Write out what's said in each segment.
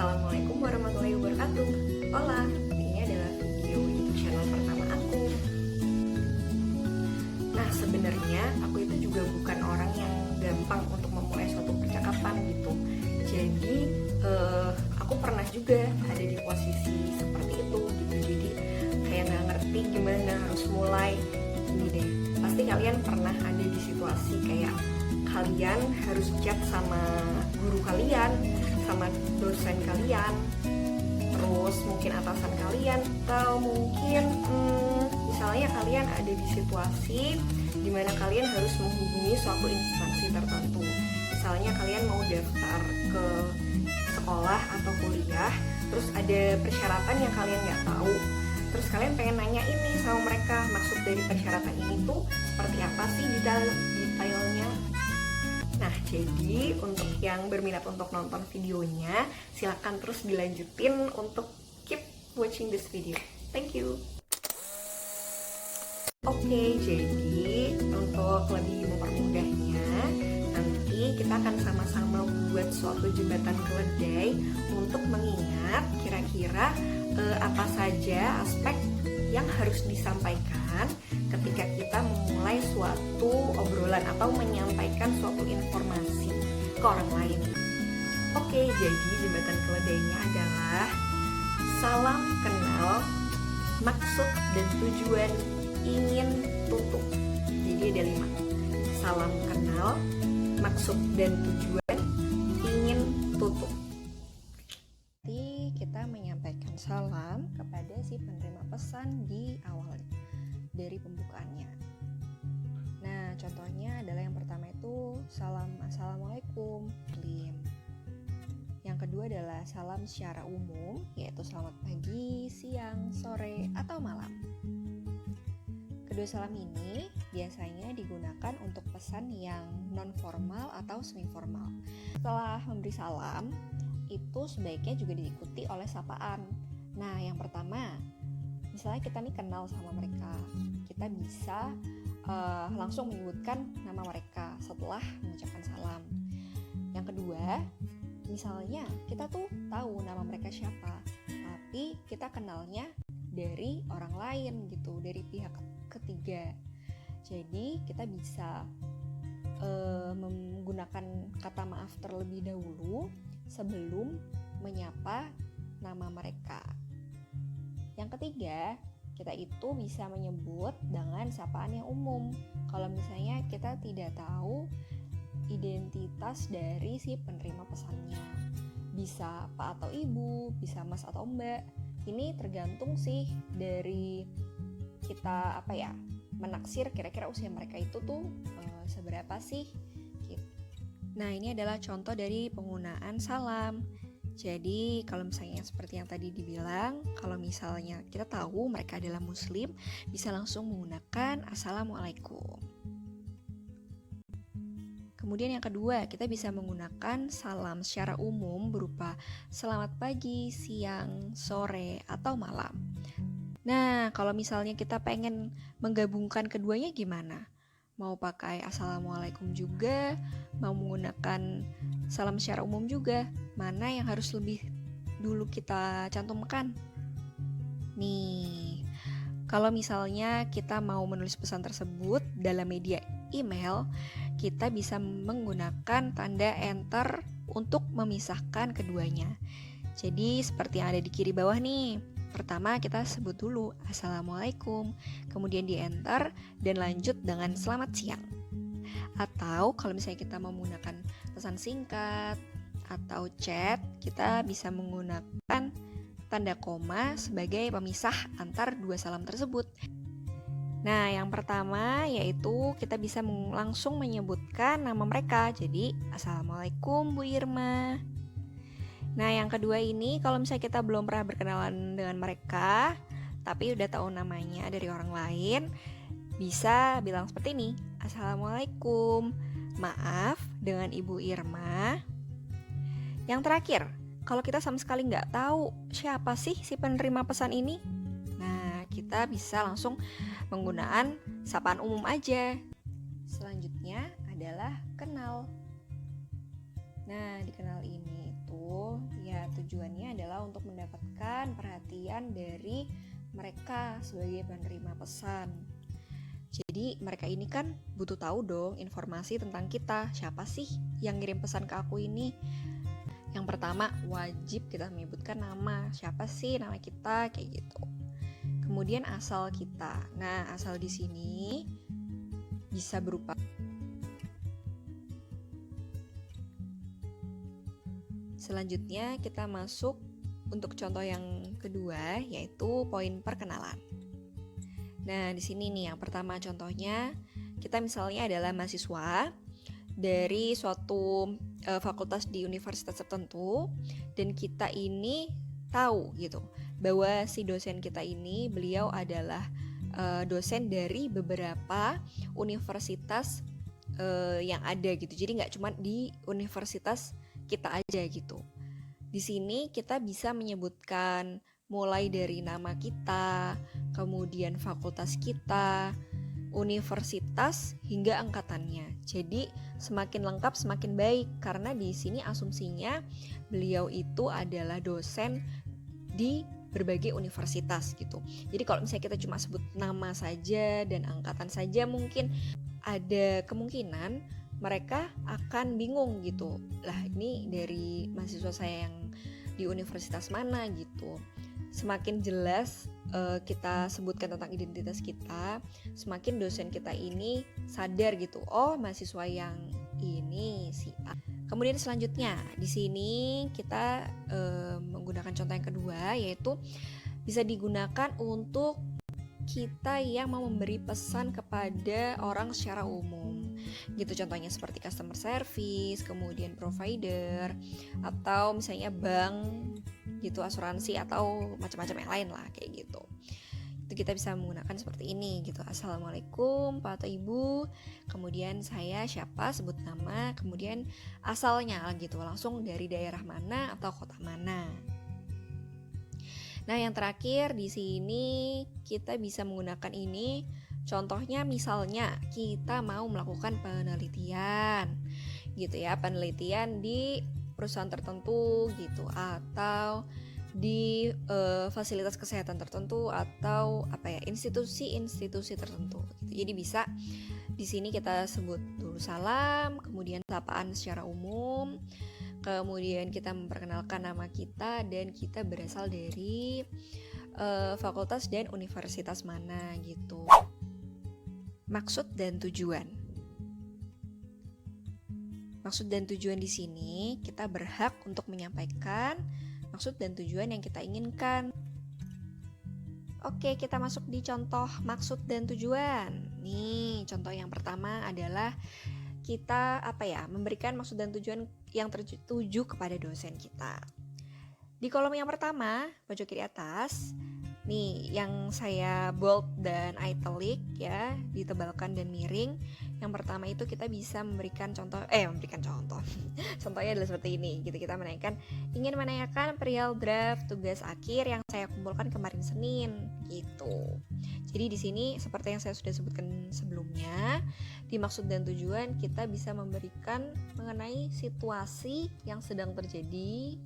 Assalamualaikum warahmatullahi wabarakatuh. Hola, ini adalah video YouTube channel pertama aku. Nah, sebenarnya aku itu juga bukan orang yang gampang untuk memulai suatu percakapan gitu. Jadi, aku pernah juga ada di posisi seperti itu gitu. Jadi, kayak nggak ngerti gimana harus mulai. Ini deh, pasti kalian pernah ada di situasi kayak kalian harus chat sama guru kalian, sama dosen kalian, terus mungkin atasan kalian, atau mungkin misalnya kalian ada di situasi dimana kalian harus menghubungi suatu instansi tertentu. Misalnya kalian mau daftar ke sekolah atau kuliah, terus ada persyaratan yang kalian nggak tahu, terus kalian pengen nanya ini sama mereka, maksud dari persyaratan ini tuh seperti apa sih detailnya. Nah, jadi untuk yang berminat untuk nonton videonya, silakan terus dilanjutin untuk keep watching this video. Thank you. Oke, jadi untuk lebih mempermudahnya, nanti kita akan sama-sama buat suatu jembatan keledai untuk mengingat kira-kira apa saja aspek yang harus disampaikan ketika kita memulai suatu obrolan atau menyampaikan suatu informasi ke orang lain. Oke, jadi jembatan keledainya adalah salam kenal, maksud dan tujuan ingin tutup. Jadi ada 5. Salam kenal, maksud dan tujuan ingin tutup. Nanti kita menyampaikan salam kepada si penerima pesan di awal dari pembukaannya. Nah, contohnya adalah yang pertama itu salam assalamualaikum, muslim. Yang kedua adalah salam secara umum, yaitu selamat pagi, siang, sore, atau malam. Kedua salam ini biasanya digunakan untuk pesan yang non formal atau semi formal. Setelah memberi salam, itu sebaiknya juga diikuti oleh sapaan. Nah, yang pertama, misalnya kita nih kenal sama mereka, kita bisa langsung menyebutkan nama mereka setelah mengucapkan salam. Yang kedua, misalnya kita tuh tahu nama mereka siapa, tapi kita kenalnya dari orang lain gitu, dari pihak ketiga. Jadi kita bisa menggunakan kata maaf terlebih dahulu sebelum menyapa nama mereka. Yang ketiga, kita itu bisa menyebut dengan sapaan yang umum. Kalau misalnya kita tidak tahu identitas dari si penerima pesannya, bisa Pak atau Ibu, bisa Mas atau Mbak. Ini tergantung sih dari kita menaksir kira-kira usia mereka itu tuh seberapa sih. Nah, ini adalah contoh dari penggunaan salam. Jadi kalau misalnya seperti yang tadi dibilang, kalau misalnya kita tahu mereka adalah muslim, bisa langsung menggunakan assalamualaikum. Kemudian yang kedua, kita bisa menggunakan salam secara umum berupa selamat pagi, siang, sore, atau malam. Nah, kalau misalnya kita pengen menggabungkan keduanya gimana? Mau pakai assalamualaikum juga, mau menggunakan salam secara umum juga, mana yang harus lebih dulu kita cantumkan? Nih, kalau misalnya kita mau menulis pesan tersebut dalam media email, kita bisa menggunakan tanda enter untuk memisahkan keduanya. Jadi seperti yang ada di kiri bawah nih. Pertama kita sebut dulu assalamualaikum, kemudian di enter dan lanjut dengan selamat siang. Atau kalau misalnya kita mau menggunakan pesan singkat atau chat, kita bisa menggunakan tanda koma sebagai pemisah antar dua salam tersebut. Nah, yang pertama yaitu kita bisa langsung menyebutkan nama mereka. Jadi assalamualaikum Bu Irma. Nah, yang kedua ini kalau misalnya kita belum pernah berkenalan dengan mereka, tapi udah tahu namanya dari orang lain, bisa bilang seperti ini. Assalamualaikum, maaf dengan Ibu Irma. Yang terakhir, kalau kita sama sekali nggak tahu siapa sih si penerima pesan ini, nah kita bisa langsung menggunakan sapaan umum aja. Selanjutnya adalah kenal. Nah, dikenal ini itu ya tujuannya untuk mendapatkan perhatian dari mereka sebagai penerima pesan. Jadi mereka ini kan butuh tahu dong informasi tentang kita. Siapa sih yang ngirim pesan ke aku ini? Yang pertama, wajib kita menyebutkan nama. Siapa sih nama kita, kayak gitu. Kemudian asal kita. Nah, asal di sini bisa berupa selanjutnya kita masuk untuk contoh yang kedua, yaitu poin perkenalan. Nah, di sini nih yang pertama contohnya, kita misalnya adalah mahasiswa dari suatu fakultas di universitas tertentu, dan kita ini tahu gitu bahwa si dosen kita ini beliau adalah dosen dari beberapa universitas yang ada gitu. Jadi nggak cuma di universitas kita aja gitu. Di sini kita bisa menyebutkan mulai dari nama kita, kemudian fakultas kita, universitas hingga angkatannya. Jadi semakin lengkap semakin baik, karena di sini asumsinya beliau itu adalah dosen di berbagai universitas gitu. Jadi kalau misalnya kita cuma sebut nama saja dan angkatan saja, mungkin ada kemungkinan mereka akan bingung gitu. Lah, ini dari mahasiswa saya yang di universitas mana gitu. Semakin jelas kita sebutkan tentang identitas kita, semakin dosen kita ini sadar gitu. Oh, mahasiswa yang ini si A. Kemudian selanjutnya di sini kita menggunakan contoh yang kedua, yaitu bisa digunakan untuk kita yang mau memberi pesan kepada orang secara umum. Gitu contohnya seperti customer service, kemudian provider, atau misalnya bank gitu, asuransi atau macam-macam yang lain lah kayak gitu. Itu kita bisa menggunakan seperti ini gitu. Assalamualaikum Pak atau Ibu, kemudian saya siapa, sebut nama, kemudian asalnya gitu, langsung dari daerah mana atau kota mana. Nah, yang terakhir di sini kita bisa menggunakan ini. Contohnya misalnya kita mau melakukan penelitian gitu ya, penelitian di perusahaan tertentu gitu, atau di fasilitas kesehatan tertentu, atau institusi tertentu gitu. Jadi bisa di sini kita sebut dulu salam, kemudian sapaan secara umum, kemudian kita memperkenalkan nama kita dan kita berasal dari fakultas dan universitas mana gitu. Maksud dan tujuan. Maksud dan tujuan di sini kita berhak untuk menyampaikan maksud dan tujuan yang kita inginkan. Oke, kita masuk di contoh maksud dan tujuan. Nih, contoh yang pertama adalah kita memberikan maksud dan tujuan yang tertuju kepada dosen kita. Di kolom yang pertama, pojok kiri atas, nih yang saya bold dan italic ya, ditebalkan dan miring. Yang pertama itu kita bisa memberikan contoh. Contohnya adalah seperti ini gitu. Kita ingin menanyakan perihal draft tugas akhir yang saya kumpulkan kemarin Senin gitu. Jadi di sini seperti yang saya sudah sebutkan sebelumnya, di maksud dan tujuan kita bisa memberikan mengenai situasi yang sedang terjadi,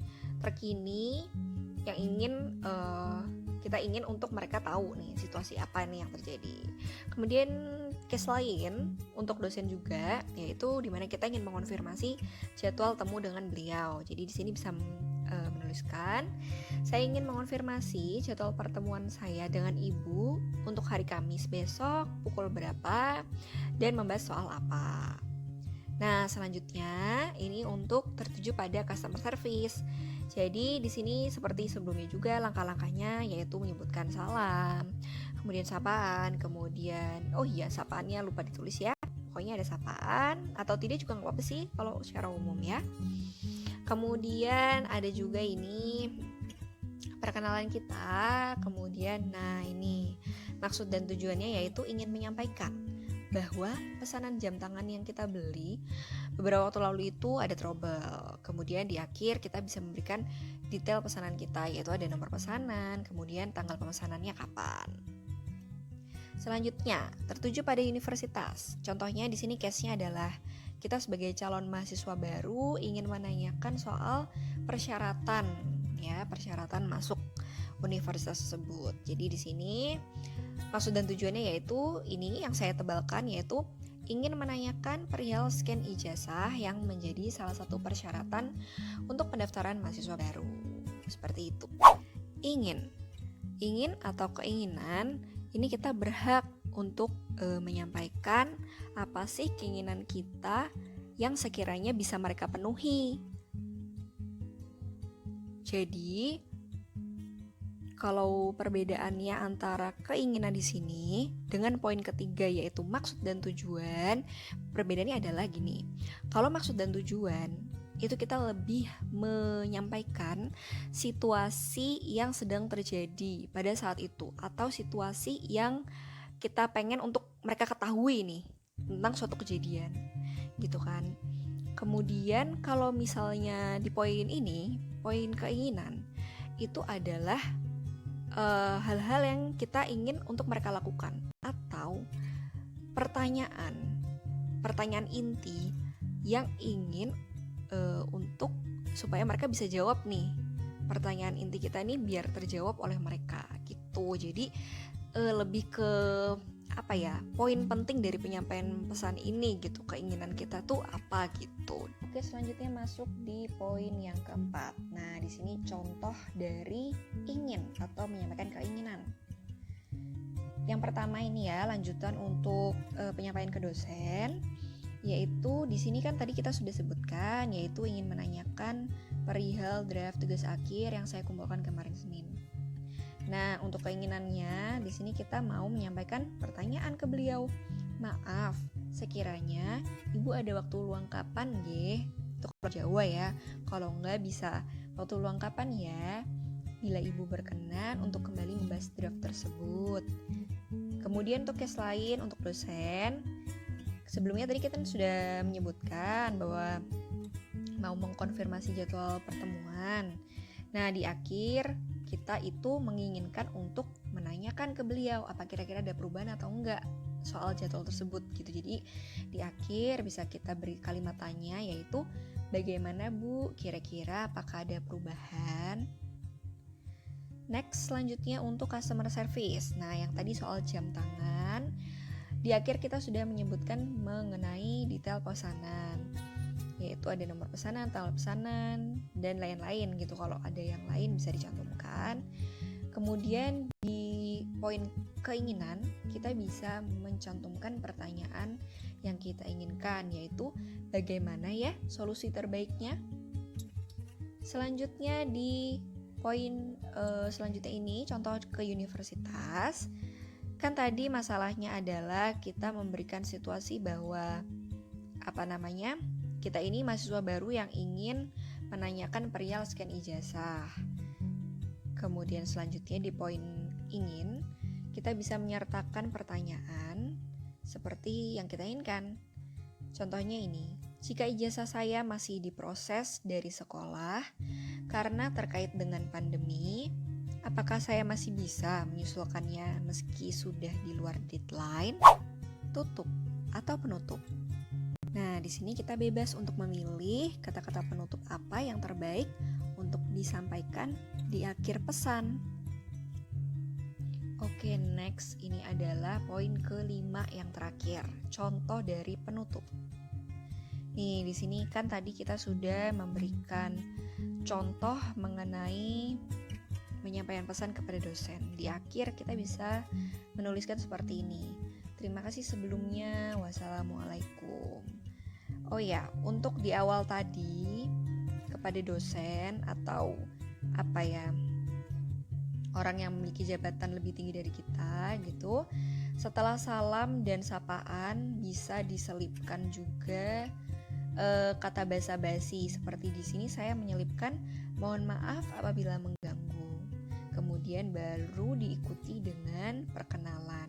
terkini, yang kita ingin untuk mereka tahu nih situasi apa nih yang terjadi. Kemudian case lain untuk dosen juga, yaitu dimana kita ingin mengonfirmasi jadwal temu dengan beliau. Jadi di sini bisa menuliskan, saya ingin mengonfirmasi jadwal pertemuan saya dengan Ibu untuk hari Kamis besok pukul berapa dan membahas soal apa. Nah, selanjutnya ini untuk tertuju pada customer service. Jadi di sini seperti sebelumnya juga langkah-langkahnya, yaitu menyebutkan salam, kemudian sapaan, kemudian sapaannya lupa ditulis ya. Pokoknya ada sapaan atau tidak juga nggak apa-apa sih kalau secara umum ya. Kemudian ada juga ini perkenalan kita. Kemudian ini maksud dan tujuannya yaitu ingin menyampaikan bahwa pesanan jam tangan yang kita beli beberapa waktu lalu itu ada trouble. Kemudian di akhir kita bisa memberikan detail pesanan kita, yaitu ada nomor pesanan, kemudian tanggal pemesanannya kapan. Selanjutnya, tertuju pada universitas. Contohnya di sini case-nya adalah kita sebagai calon mahasiswa baru ingin menanyakan soal persyaratan ya persyaratan masuk universitas tersebut. Jadi di sini maksud dan tujuannya yaitu ini yang saya tebalkan, yaitu ingin menanyakan perihal scan ijazah yang menjadi salah satu persyaratan untuk pendaftaran mahasiswa baru. Seperti itu. Ingin atau keinginan, ini kita berhak untuk menyampaikan apa sih keinginan kita yang sekiranya bisa mereka penuhi. Jadi, kalau perbedaannya antara keinginan di sini dengan poin ketiga yaitu maksud dan tujuan, perbedaannya adalah gini. Kalau maksud dan tujuan itu kita lebih menyampaikan situasi yang sedang terjadi pada saat itu atau situasi yang kita pengen untuk mereka ketahui nih tentang suatu kejadian, gitu kan. Kemudian kalau misalnya di poin ini, poin keinginan itu adalah hal-hal yang kita ingin untuk mereka lakukan atau pertanyaan inti yang ingin untuk supaya mereka bisa jawab nih pertanyaan inti kita ini biar terjawab oleh mereka gitu. Jadi lebih ke poin penting dari penyampaian pesan ini gitu, keinginan kita tuh apa gitu. Oke, selanjutnya masuk di poin yang keempat. Nah, di sini contoh dari ingin atau menyampaikan keinginan. Yang pertama ini ya, lanjutan untuk penyampaian ke dosen, yaitu di sini kan tadi kita sudah sebutkan, yaitu ingin menanyakan perihal draft tugas akhir yang saya kumpulkan kemarin Senin. Nah, untuk keinginannya, di sini kita mau menyampaikan pertanyaan ke beliau. Maaf, sekiranya Ibu ada waktu luang kapan nggih? Itu kalau Jawa ya. Kalau enggak bisa waktu luang kapan ya? Bila Ibu berkenan untuk kembali membahas draft tersebut. Kemudian untuk case lain untuk dosen, sebelumnya tadi kita sudah menyebutkan bahwa mau mengkonfirmasi jadwal pertemuan. Nah, di akhir kita itu menginginkan untuk menanyakan ke beliau apa kira-kira ada perubahan atau enggak soal jadwal tersebut gitu. Jadi di akhir bisa kita beri kalimat tanya, yaitu bagaimana Bu, kira-kira apakah ada perubahan? Next, selanjutnya untuk customer service. Nah, yang tadi soal jam tangan, di akhir kita sudah menyebutkan mengenai detail pesanan, yaitu ada nomor pesanan, tanggal pesanan, dan lain-lain gitu. Kalau ada yang lain bisa dicantumkan. Kemudian di poin keinginan, kita bisa mencantumkan pertanyaan yang kita inginkan, yaitu bagaimana ya solusi terbaiknya. Selanjutnya di poin selanjutnya ini, contoh ke universitas. Kan tadi masalahnya adalah kita memberikan situasi bahwa kita ini mahasiswa baru yang ingin menanyakan perihal scan ijazah. Kemudian selanjutnya di poin ingin, kita bisa menyertakan pertanyaan seperti yang kita inginkan. Contohnya ini, jika ijazah saya masih diproses dari sekolah karena terkait dengan pandemi, apakah saya masih bisa menyusulkannya meski sudah di luar deadline? Tutup atau penutup? Nah, di sini kita bebas untuk memilih kata-kata penutup apa yang terbaik untuk disampaikan di akhir pesan. Oke, next ini adalah poin kelima yang terakhir, contoh dari penutup. Nih, di sini kan tadi kita sudah memberikan contoh mengenai menyampaikan pesan kepada dosen. Di akhir kita bisa menuliskan seperti ini. Terima kasih sebelumnya. Wassalamualaikum. Oh ya, untuk di awal tadi kepada dosen atau orang yang memiliki jabatan lebih tinggi dari kita gitu, setelah salam dan sapaan bisa diselipkan juga kata basa-basi. Seperti di sini saya menyelipkan mohon maaf apabila mengganggu. Kemudian baru diikuti dengan perkenalan.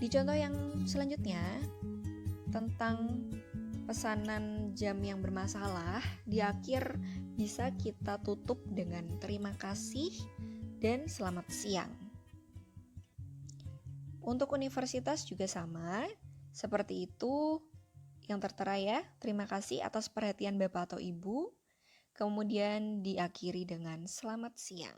Di contoh yang selanjutnya tentang pesanan jam yang bermasalah, di akhir bisa kita tutup dengan terima kasih dan selamat siang. Untuk universitas juga sama, seperti itu yang tertera ya. Terima kasih atas perhatian Bapak atau Ibu. kemudian diakhiri dengan selamat siang.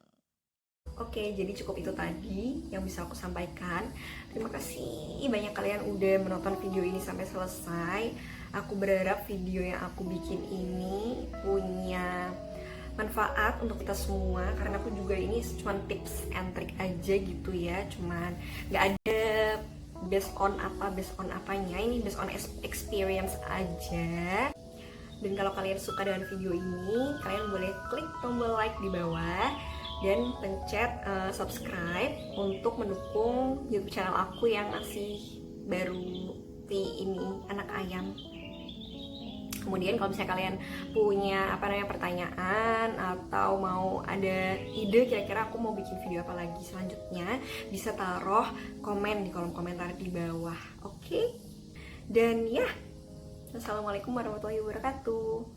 Oke, jadi cukup itu tadi yang bisa aku sampaikan. Terima kasih banyak kalian udah menonton video ini sampai selesai. Aku berharap video yang aku bikin ini punya manfaat untuk kita semua, karena aku juga ini cuma tips and trick aja gitu ya, cuman nggak ada based on apanya, ini based on experience aja. Dan kalau kalian suka dengan video ini, kalian boleh klik tombol like di bawah dan pencet subscribe untuk mendukung YouTube channel aku yang masih baru di ini, anak ayam. Kemudian kalau misalnya kalian punya pertanyaan atau mau ada ide kira-kira aku mau bikin video apa lagi selanjutnya, bisa taruh komen di kolom komentar di bawah. Oke? Dan ya, assalamualaikum warahmatullahi wabarakatuh.